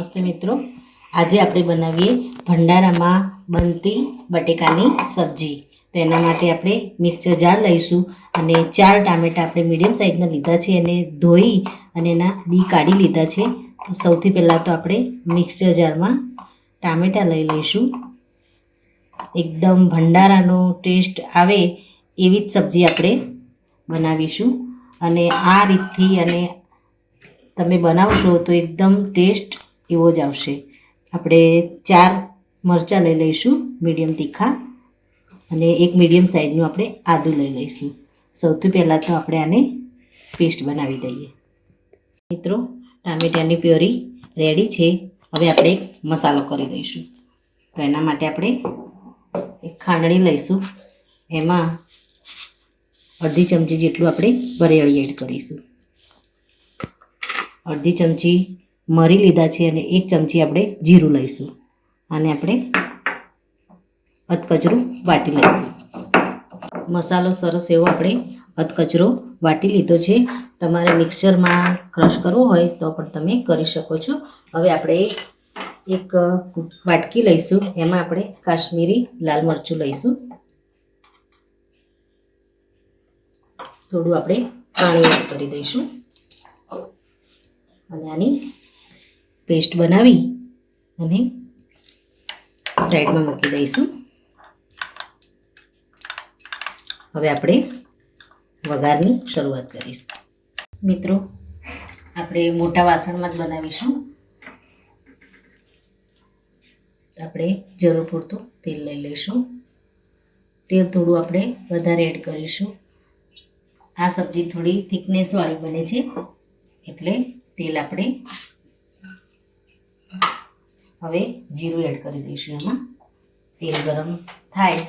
નમસ્તે મિત્રો, આજે આપણે બનાવીએ ભંડારામાં બનતી બટેકાની સબ્જી। તો એના માટે આપણે મિક્સર જાર લઈશું અને 4 ટામેટાં આપણે મીડિયમ સાઇઝના લીધા છે અને ધોઈ અને એના બી કાઢી લીધા છે। તો સૌથી પહેલાં તો આપણે મિક્સર જારમાં ટામેટાં લઈ લઈશું। એકદમ ભંડારાનો ટેસ્ટ આવે એવી જ સબ્જી આપણે બનાવીશું અને આ રીતથી અને તમે બનાવશો તો એકદમ ટેસ્ટ એવો જ આવશે। આપણે 4 મરચાં લઈ લઈશું મીડિયમ તીખા અને એક મીડિયમ સાઇઝનું આપણે આદું લઈ લઈશું। સૌથી પહેલાં તો આપણે આને પેસ્ટ બનાવી દઈએ। મિત્રો, ટામેટાની પ્યોરી રેડી છે। હવે આપણે એક મસાલો કરી દઈશું। તો એના માટે આપણે એક ખાંડણી લઈશું, એમાં અડધી ચમચી જેટલું આપણે વરિયાળી એડ કરીશું। અડધી ચમચી મરી લીધા છે અને 1 ચમચી આપણે જીરું લઈશું। આને આપણે અધકચરું વાટી લઈશું। મસાલો સરસ એવો આપણે અધકચરો વાટી લીધો છે। તમારે મિક્સરમાં ક્રશ કરવો હોય તો પણ તમે કરી શકો છો। હવે આપણે એક વાટકી લઈશું, એમાં આપણે કાશ્મીરી લાલ મરચું લઈશું। થોડું આપણે પાણી એડ કરી દઈશું અને આની પેસ્ટ બનાવી અને સાઈડમાં મૂકી દઈશું। હવે આપણે વઘારની શરૂઆત કરીશું। મિત્રો, આપણે મોટા વાસણમાં જ બનાવીશું। આપણે જરૂર પૂરતું તેલ લઈ લઈશું। તેલ થોડું આપણે વધારે એડ કરીશું। આ સબ્જી થોડી થિકનેસવાળી બને છે એટલે તેલ આપણે હવે જીરું એડ કરી દઈશું। એમાં તેલ ગરમ થાય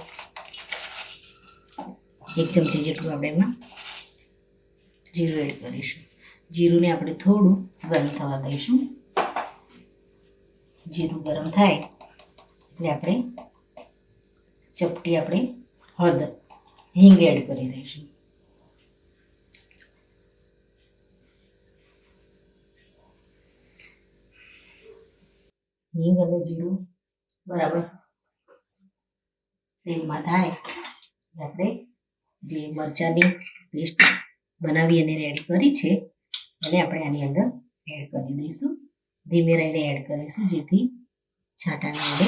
1 ચમચી જેટલું આપણે એમાં જીરું એડ કરીશું। જીરુંને આપણે થોડું ગરમ થવા દઈશું। જીરું ગરમ થાય એટલે આપણે ચપટી આપણે હળદર હિંગ એડ કરી દઈશું। હિંગ અને જીરું બરાબર તેલમાં થાય એટલે આપણે જે મરચાંની પેસ્ટ બનાવી અને રેડી કરી છે એને આપણે આની અંદર એડ કરી દઈશું। ધીમે રહીને એડ કરીશું જેથી છાંટા ના ઉડે।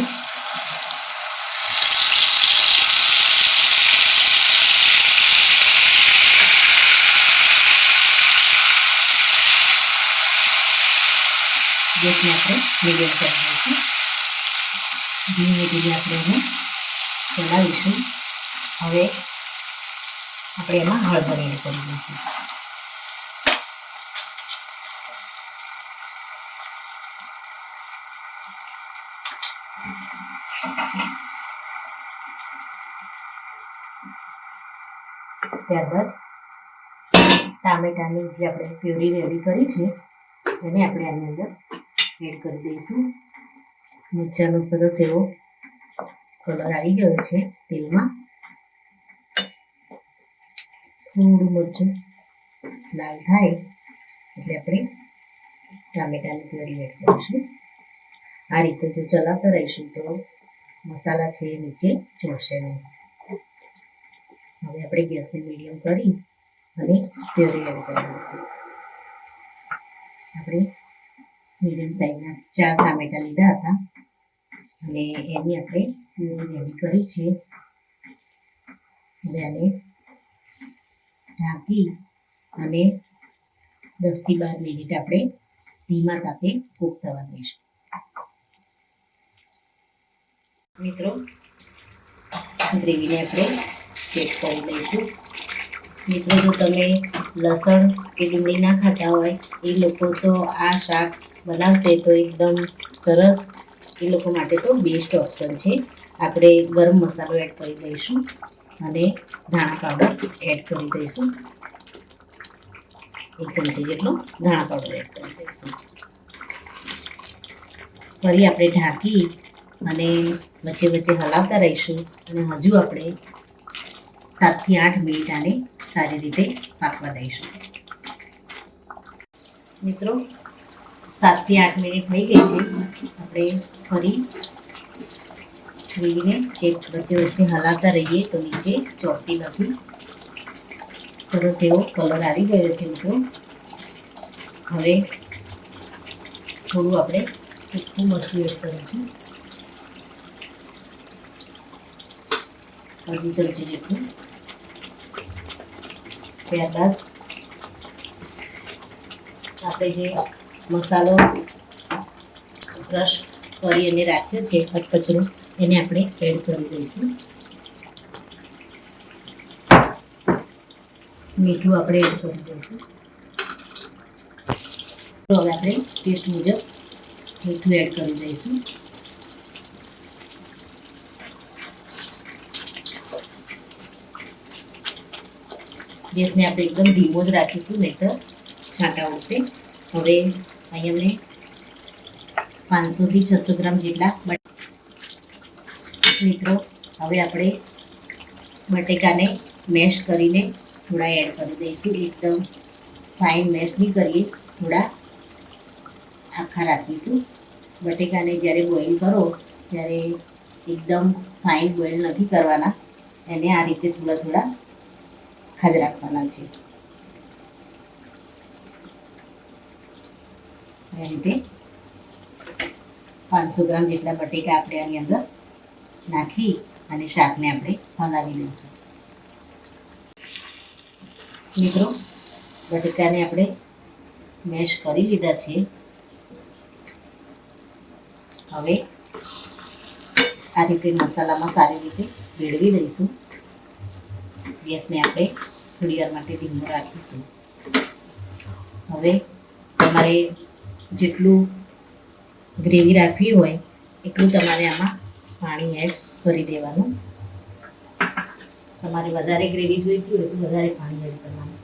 ગેસને આપણે મીડિયમ કરી દઈશું। ધીમે ધીમે આપણે એને ચલાવીશું। હવે આપણે એમાં હળદર એડ કરી દઈશું। ત્યારબાદ ટામેટાની જે આપણે પ્યુરી રેડી કરી છે એને આપણે આની અંદર એડ કરી દઈશું। મરચાંનો સરસ એવો કલર આવી ગયો છે તેલમાં। થોડું મરચું લાલ થાય એટલે આપણે ટામેટાની પ્યુરી એડ કરીશું। આ રીતે જો ચલાવતા રહીશું તો મસાલા છે એ નીચે ચોંટશે નહીં। હવે આપણે ગેસને મીડિયમ કરી અને પ્યુરી એડ કરી દઈશું। આપણે મીડિયમ સાઇઝના 4 ટામેટાં લીધા હતા અને એની આપણે પ્યુરી રેડી કરી છે। હવે આને ઢાંકી અને 10 થી 12 મિનિટ આપણે ધીમા તાપે કૂક થવા દઈશું। મિત્રો, ગ્રેવીને આપણે ચેક કરી લઈશું। મિત્રો, જો તમે લસણ કે ડુંગળી ના ખાતા હોય એ લોકો તો આ શાક બનાવશે તો એકદમ સરસ, એ લોકો માટે તો બેસ્ટ ઓપ્શન છે। આપણે ગરમ મસાલો એડ કરી દઈશું અને ધાણા પાવડર એડ કરી દઈશું। 1 ચમચી જેટલો ધાણા પાવડર એડ કરી દઈશું। ફરી આપણે ઢાંકી અને વચ્ચે વચ્ચે હલાવતા રહીશું અને હજુ આપણે 7 થી 8 મિનિટ આને સારી રીતે પાકવા દઈશું। મિત્રો, 7 થી 8 મિનિટ થઈ ગઈ છે. આપણે ફરી ગ્રેવીને ચેક વચ્ચે વચ્ચે હલાવતા રહીએ તો નીચે ચોટતી નથી. સરસ એવો કલર આવી ગયો છે મિત્રો. હવે થોડું આપણે તીખું મરચું એડ કરીશું, અડધી ચમચી જેટલું. ત્યારબાદ આપણે જે મસાલો ક્રશ કરી અને રાખ્યો છે કચરો, એને આપણે એડ કરી દઈશું. મીઠું આપણે એડ કરી દઈશું. તો હવે આપણે ટેસ્ટ મુજબ મીઠું એડ કરી દઈશું. ગેસને આપણે એકદમ ધીમો જ રાખીશું, નહીં તો છાંટા ઉડશે. હવે અહીં અમને 500 થી 600 ગ્રામ જેટલા મિત્રો, હવે આપણે બટેકાને મેશ કરીને થોડા એડ કરી દઈશું. એકદમ ફાઇન મેશ નહીં કરીએ, થોડા આખા રાખીશું. બટેકાને જ્યારે બોઇલ કરો ત્યારે એકદમ ફાઇન બોઇલ નથી કરવાના, એને આ રીતે થોડા થોડા આખા જ રાખવાના છે. આ રીતે 500 ગ્રામ જેટલા બટેકા આપણે આની અંદર નાખી અને શાકને આપણે હલાવી દઈશું. મિત્રો, બટેકાને આપણે મેશ કરી લીધા છે. હવે આ રીતે મસાલામાં સારી રીતે ભેળવી દઈશું. ગેસને આપણે થોડી વાર માટે ધીમો રાખીશું. હવે તમારે જેટલું ગ્રેવી રાખવી હોય એટલું તમારે આમાં પાણી એડ કરી દેવાનું. તમારે વધારે ગ્રેવી જોઈતી હોય તો વધારે પાણી એડ કરવાનું.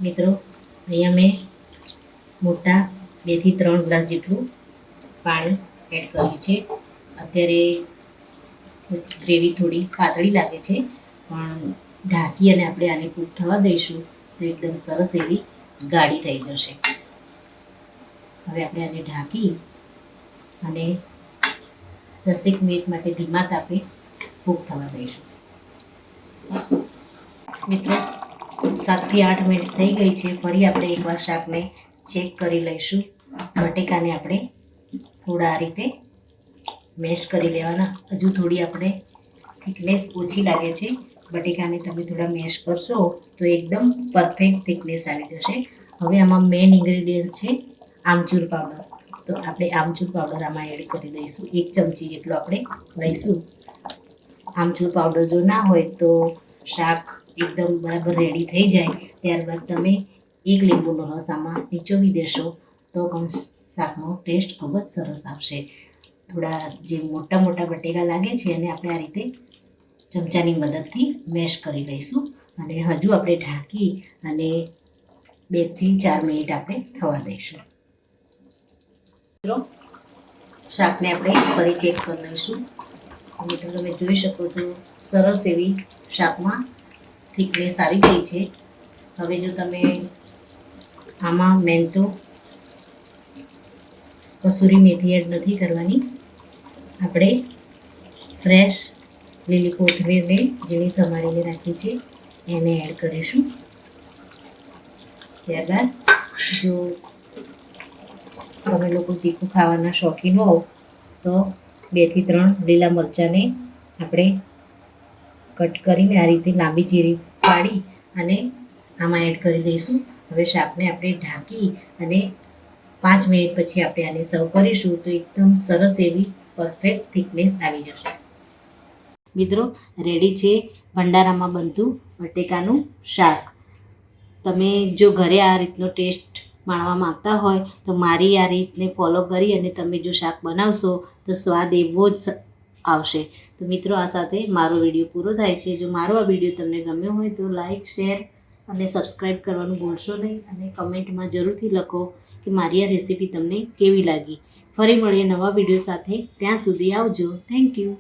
મિત્રો, અહીંયા મેં મોટા 2 થી 3 ગ્લાસ જેટલું પાણી એડ કર્યું છે. અત્યારે ગ્રેવી થોડી પાતળી લાગે છે, પણ ઢાંકી અને આપણે આને કૂક થવા દઈશું તો એકદમ સરસ એવી ગાઢી થઈ જશે. હવે આપણે આને ઢાંકી અને 10 મિનિટ માટે ધીમા તાપે કૂક થવા દઈશું. મિત્રો, 7 થી 8 મિનિટ થઈ ગઈ છે. ફરી આપણે એકવાર શાકને ચેક કરી લઈશું. બટેકાને આપણે થોડા આ રીતે મેશ કરી લેવાના. હજુ થોડી આપણે થિકનેસ ઓછી લાગે છે. બટેકાને તમે થોડા મેશ કરશો તો એકદમ પરફેક્ટ થિકનેસ આવી જશે. હવે આમાં મેઇન ઇન્ગ્રેડિયન્ટ છે આમચૂર પાવડર. તો આપણે આમચૂર પાવડર આમાં એડ કરી દઈશું. 1 ચમચી જેટલો આપણે લઈશું. આમચૂર પાવડર જો ના હોય તો શાક એકદમ બરાબર રેડી થઈ જાય ત્યારબાદ તમે 1 લીંબુનો રસ આમાં નીચોવી દેશો તો પણ શાકનો ટેસ્ટ ખૂબ જ સરસ આવશે. થોડા જે મોટા મોટા બટેકા લાગે છે એને આપણે આ રીતે ચમચાની મદદથી મેશ કરી લઈશું અને હજુ આપણે ઢાંકી અને 2 થી 4 મિનિટ આપણે થવા દઈશું. મિત્રો, શાકને આપણે ફરી ચેક કરી લઈશું. મિત્રો, તમે જોઈ શકો છો સરસ એવી શાકમાં થિકનેસ આવી ગઈ છે. હવે જો તમે આમાં મેન તો કસૂરી મેથી એડ નથી કરવાની. આપણે ફ્રેશ લીલી કોથમીરને ઝીણી સમારીને રાખી છે એને એડ કરીશું. ત્યારબાદ જો તમે લોકો તીખું ખાવાના શોખીન હો તો 2 થી 3 લીલા મરચાંને આપણે કટ કરીને આ રીતે લાંબી ચીરી પાડી અને આમાં એડ કરી દઈશું. હવે શાકને આપણે ઢાંકી અને 5 મિનિટ પછી આપણે આને સર્વ કરીશું તો એકદમ સરસ એવી પરફેક્ટ થિકનેસ આવી જશે. મિત્રો, રેડી છે ભંડારામાં બનતું બટેકાનું શાક. તમે જો ઘરે આ રીતનો ટેસ્ટ માણવા માંગતા હોય તો મારી આ રીતને ફોલો કરી અને તમે જો શાક બનાવશો તો સ્વાદ એવો જ આવશે. તો મિત્રો, આ સાથે મારો વિડીયો પૂરો થાય છે. જો મારો આ વિડીયો તમને ગમ્યો હોય તો લાઈક, શેર અને સબસ્ક્રાઈબ કરવાનું ભૂલશો નહીં અને કમેન્ટમાં જરૂરથી લખો કે મારી આ રેસીપી તમને કેવી લાગી. ફરી મળીએ નવા વિડીયો સાથે. ત્યાં સુધી આવજો. Thank you.